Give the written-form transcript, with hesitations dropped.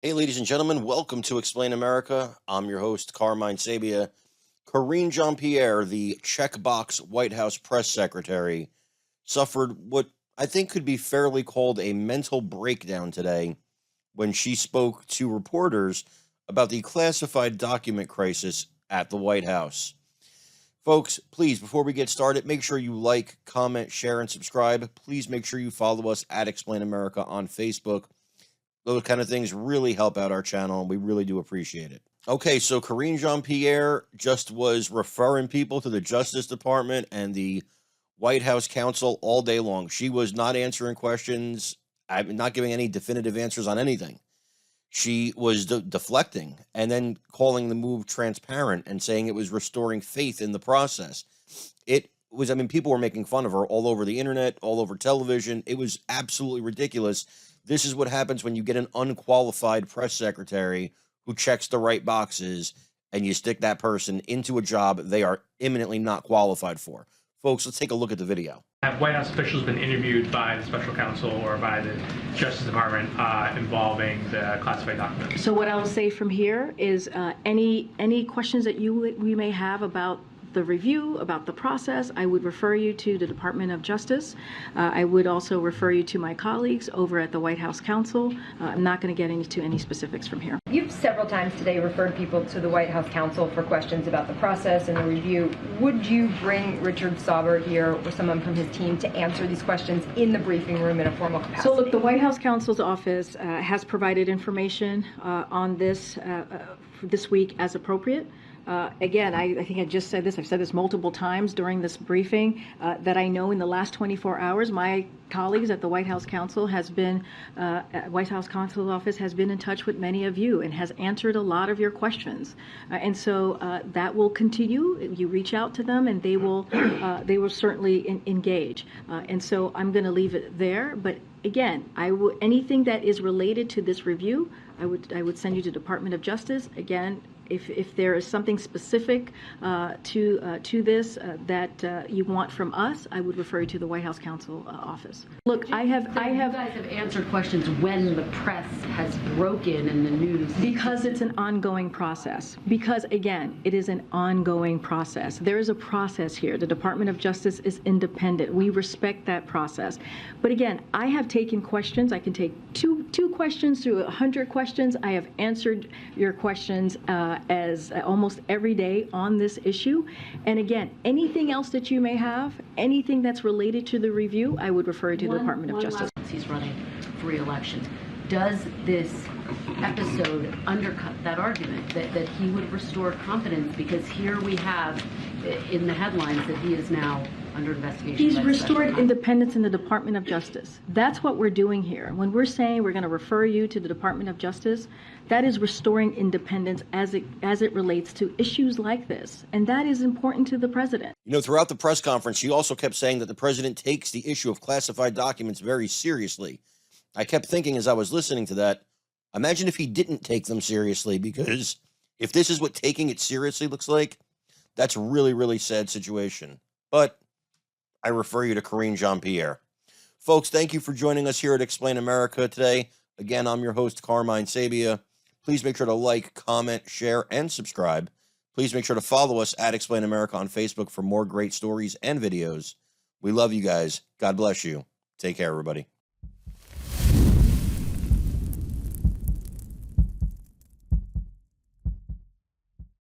Hey, ladies and gentlemen, welcome to Explain America. I'm your host, Carmine Sabia. Karine Jean-Pierre, the checkbox White House press secretary, suffered what I think could be fairly called a mental breakdown today when she spoke to reporters about the classified document crisis at the White House. Folks, please, before we get started, make sure you like, comment, share, and subscribe. Please make sure you follow us at Explain America on Facebook. Those kind of things really help out our channel, and we really do appreciate it. Okay, so Karine Jean-Pierre just was referring people to the Justice Department and the White House counsel all day long. She was not answering questions. I'm not giving any definitive answers on anything. She was deflecting and then calling the move transparent and saying it was restoring faith in the process. It was, I mean, people were making fun of her all over the internet, all over television. It was absolutely ridiculous. This is what happens when you get an unqualified press secretary who checks the right boxes and you stick that person into a job they are imminently not qualified for. Folks, let's take a look at the video. Have White House officials been interviewed by the special counsel or by the Justice Department involving the classified documents? So what I will say from here is any questions that we may have about the review, about the process, I would refer you to the Department of Justice. I would also refer you to my colleagues over at the White House Counsel. I'm not going to get into any specifics from here. You've several times today referred people to the White House Counsel for questions about the process and the review. Would you bring Richard Sauber here or someone from his team to answer these questions in the briefing room in a formal capacity? So look, the White House Counsel's office has provided information on this this week as appropriate. Again, I think I just said this, I've said this multiple times during this briefing, that I know in the last 24 hours, my colleagues at the White House Counsel White House Counsel's office has been in touch with many of you and has answered a lot of your questions. And so that will continue. You reach out to them and they will certainly engage. And so I'm going to leave it there. But again, anything that is related to this review, I would send you to Department of Justice. Again, if there is something specific to this that you want from us, I would refer you to the White House Counsel office. Look, You guys have answered questions when the press has broken in the news. Because it's an ongoing process. Because, again, it is an ongoing process. There is a process here. The Department of Justice is independent. We respect that process. But again, I have taken questions. I can take two questions to 100 questions. I have answered your questions as almost every day on this issue. And again, anything else that you may have, anything that's related to the review, I would refer you to the Department of Justice. He's running for re-election. Does this episode undercut that argument that he would restore confidence? Because here we have in the headlines that he is now under investigation. He's restored independence in the Department of Justice. That's what we're doing here. When we're saying we're going to refer you to the Department of Justice, that is restoring independence as it relates to issues like this. And that is important to the president. You know, throughout the press conference, she also kept saying that the president takes the issue of classified documents very seriously. I kept thinking as I was listening to that, imagine if he didn't take them seriously, because if this is what taking it seriously looks like, that's a really, really sad situation. But I refer you to Karine Jean-Pierre. Folks, thank you for joining us here at Explain America today. Again, I'm your host, Carmine Sabia. Please make sure to like, comment, share, and subscribe. Please make sure to follow us at Explain America on Facebook for more great stories and videos. We love you guys. God bless you. Take care, everybody.